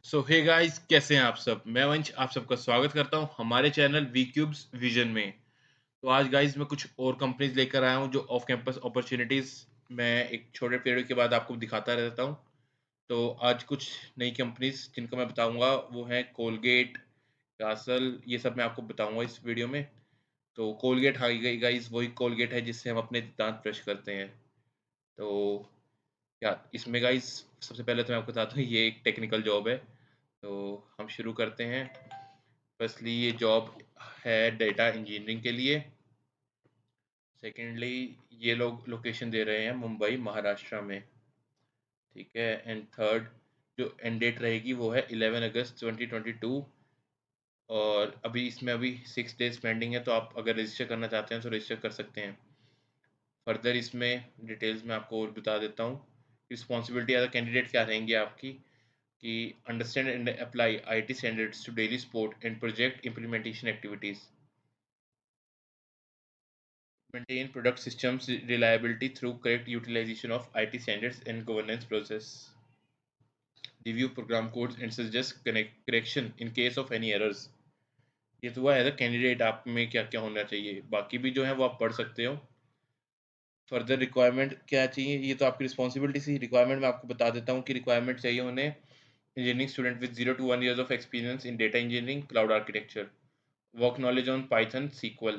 सो hey guys, कैसे हैं आप सब। मैं वंश आप सबका स्वागत करता हूं हमारे चैनल वी क्यूब्स विजन में। तो आज गाइस मैं कुछ और कंपनीज लेकर आया हूं जो ऑफ कैंपस अपॉर्चुनिटीज मैं एक छोटे पीरियड के बाद आपको दिखाता रहता हूं। तो आज कुछ नई कंपनीज जिनको मैं बताऊंगा वो हैं कोलगेट, कासल, ये सब मैं आपको बताऊंगा इस वीडियो में। तो कोलगेट, हाँ गई गाइस, वही कोलगेट है जिससे हम अपने दांत ब्रश करते हैं। तो क्या इसमें गाइस, सबसे पहले तो मैं आपको बताता हूँ ये एक टेक्निकल जॉब है। तो हम शुरू करते हैं। फर्स्टली ये जॉब है डेटा इंजीनियरिंग के लिए। सेकेंडली ये लोग लोकेशन दे रहे हैं मुंबई महाराष्ट्र में। ठीक है। एंड थर्ड जो एंड डेट रहेगी वो है 11 अगस्त 2022। और अभी इसमें अभी 6 डेज पेंडिंग है, तो आप अगर रजिस्टर करना चाहते हैं तो रजिस्टर कर सकते हैं। फर्दर इसमें डिटेल्स में आपको और बता देता हूँ। रिस्पॉन्सिबिलिटी एज अ कैंडिडेट क्या रहेंगी आपकी, कि understand and apply IT standards to daily support and project implementation activities. Maintain product systems reliability through correct utilization of IT standards and governance process. Review program codes and suggest correction in case of any errors. ये तो हुआ as a candidate आप में क्या क्या होना चाहिए, बाकी भी जो है वो आप पढ़ सकते हो। फर्दर रिक्वायरमेंट क्या चाहिए, ये तो आपकी रिस्पॉन्सिबिलिटी सी। रिक्वायरमेंट मैं आपको बता देता हूँ कि रिक्वायरमेंट चाहिए उन्हें engineering student with 0 to 1 years of experience in data engineering, cloud architecture, work knowledge on Python, SQL,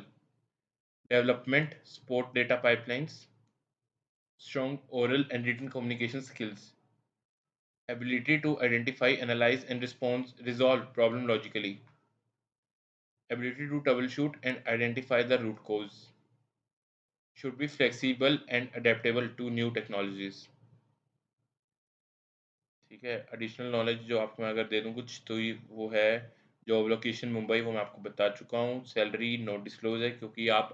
development, support data pipelines, strong oral and written communication skills, ability to identify, analyze, and resolve problem logically, ability to troubleshoot and identify the root cause, should be flexible and adaptable to new technologies. ठीक है। Additional knowledge जो आपको मैं अगर दे दूँ कुछ, तो ये वो है जॉब लोकेशन मुंबई, वो मैं आपको बता चुका हूँ। सैलरी नो डिस्क्लोज है, क्योंकि आप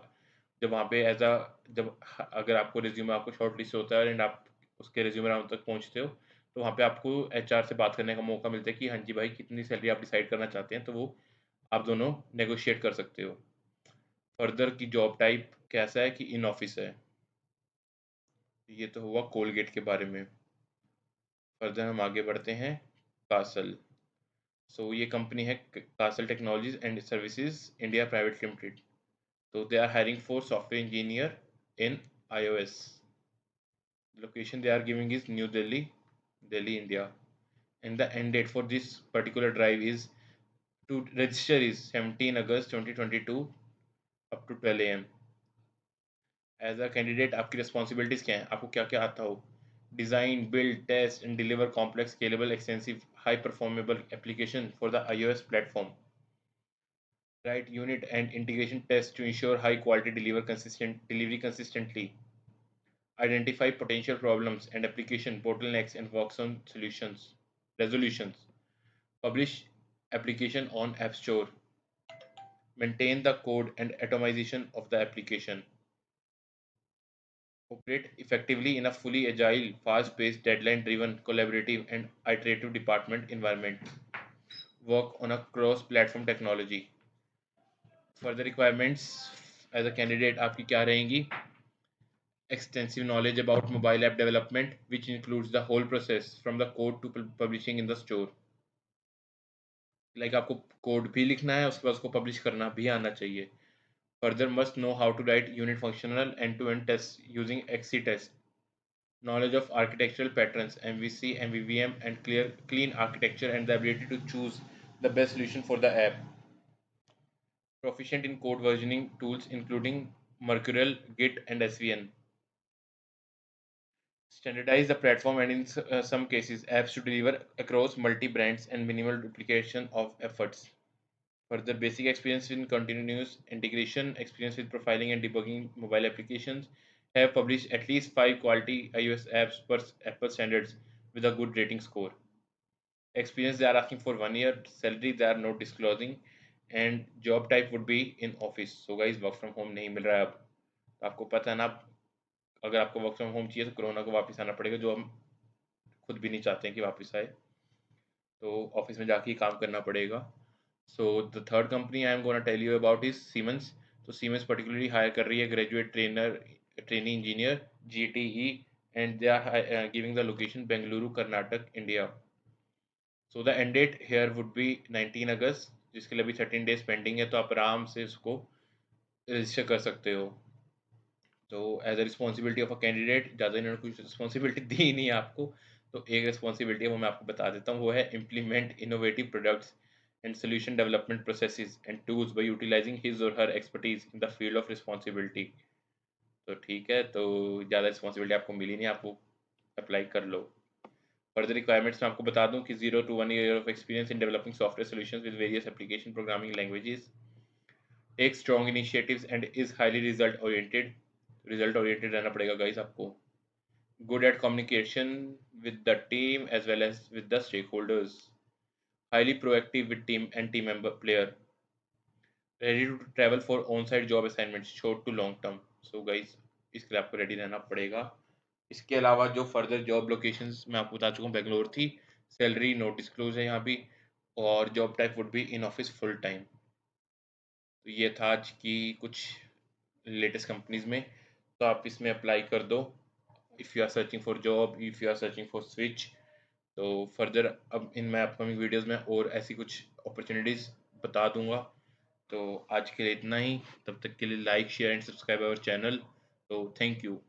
जब वहाँ पे एज अ जब अगर आपको रिज्यूमे आपको शॉर्ट लिस्ट होता है एंड आप उसके रिज्यूमे राउंड तक पहुँचते हो, तो वहाँ पे आपको एचआर से बात करने का मौका मिलता है कि हाँ जी भाई, कितनी सैलरी आप डिसाइड करना चाहते हैं, तो वो आप दोनों नेगोशिएट कर सकते हो। फर्दर की जॉब टाइप कैसा है कि इन ऑफिस है। ये तो हुआ कोलगेट के बारे में। फर्दर हम आगे बढ़ते हैं। कासल। सो ये कंपनी है Castle technologies and services India private limited. तो they are hiring for software engineer in iOS. Location they are giving is New Delhi, Delhi, India. And the end date for this particular drive is to register is 17 August 2022 up to 12 a.m. As a candidate, आपकी responsibilities क्या हैं, आपको क्या क्या आता हो। Design, build, test and deliver complex, scalable, extensive, high performable application for the iOS platform. Write unit and integration tests to ensure high quality delivery consistently. Identify potential problems and application bottlenecks and works on resolutions. Publish application on App Store. Maintain the code and automation of the application. Operate effectively in a fully agile, fast-paced, deadline-driven, collaborative, and iterative department environment. Work on a cross-platform technology. Further requirements as a candidate आपकी क्या रहेंगी? Extensive knowledge about mobile app development, which includes the whole process from the code to publishing in the store. Like आपको code भी लिखना है, उसके बाद उसको पब्लिश करना भी आना चाहिए। Further, must know how to write unit functional end-to-end tests using XC test. Knowledge of architectural patterns, MVC, MVVM, and clean architecture, and the ability to choose the best solution for the app. Proficient in code versioning tools including Mercurial, Git, and SVN. Standardize the platform and in some cases apps to deliver across multi-brands and minimal duplication of efforts. Further, basic experience in continuous integration, experience with profiling and debugging mobile applications, have published at least 5 quality iOS apps per Apple standards with a good rating score. Experience they are asking for 1 year, salary they are not disclosing, and job type would be in office. So guys, work from home नहीं मिल रहा है अब। तो आपको पता है ना, अगर आपको वर्क फ्रॉम होम चाहिए तो कोरोना को वापस आना पड़ेगा, जो हम खुद भी नहीं चाहते हैं कि वापस आए। तो ऑफिस में जाके ही काम करना पड़ेगा। So the third company I am gonna tell you about is Siemens. तो सीमेंस पर्टिकुलरली हायर कर रही है graduate trainee engineer, GTE, and they are giving the location Bengaluru Karnataka India. So the end date here would be 19 August, जिसके लिए अभी 13 days pending है, तो आप आराम से उसको रजिस्टर कर सकते हो। तो as a responsibility of a candidate, ज़्यादा इन्होंने कुछ रिस्पॉन्सिबिलिटी दी ही नहीं है आपको, तो एक रिस्पॉन्सिबिलिटी है वो मैं आपको बता देता हूँ, वो है implement innovative products and solution development processes and tools by utilising his और her expertise in the field of responsibility. तो ठीक है, तो ज़्यादा रिस्पॉन्सिबिलिटी आपको मिली नहीं, आपको अप्लाई कर लो। फर्दर रिक्वायरमेंट्स मैं आपको बता दूं कि 0 to 1 year of experience in developing software solutions with various application programming languages, take strong initiatives and is highly result oriented रहना पड़ेगा गाइस आपको। Good at communication with the team as well as with the stake holders, highly proactive with team and team member player, ready to travel for on site job assignments short to long term. So guys, इसके लिए आपको ready रहना पड़ेगा। इसके अलावा जो further job locations मैं आपको बता चुका हूँ, बेंगलोर थी, सैलरी नोट डिस्क्लोज है यहाँ भी, और job type would be in office full time. तो ये था आज की कुछ लेटेस्ट कंपनीज में, तो आप इसमें अप्लाई कर दो if you are searching for job, if you are searching for switch. तो फर्दर अब इन मैं अपकमिंग वीडियोस में और ऐसी कुछ अपॉर्चुनिटीज़ बता दूंगा। तो आज के लिए इतना ही, तब तक के लिए like share and subscribe our channel. तो थैंक यू।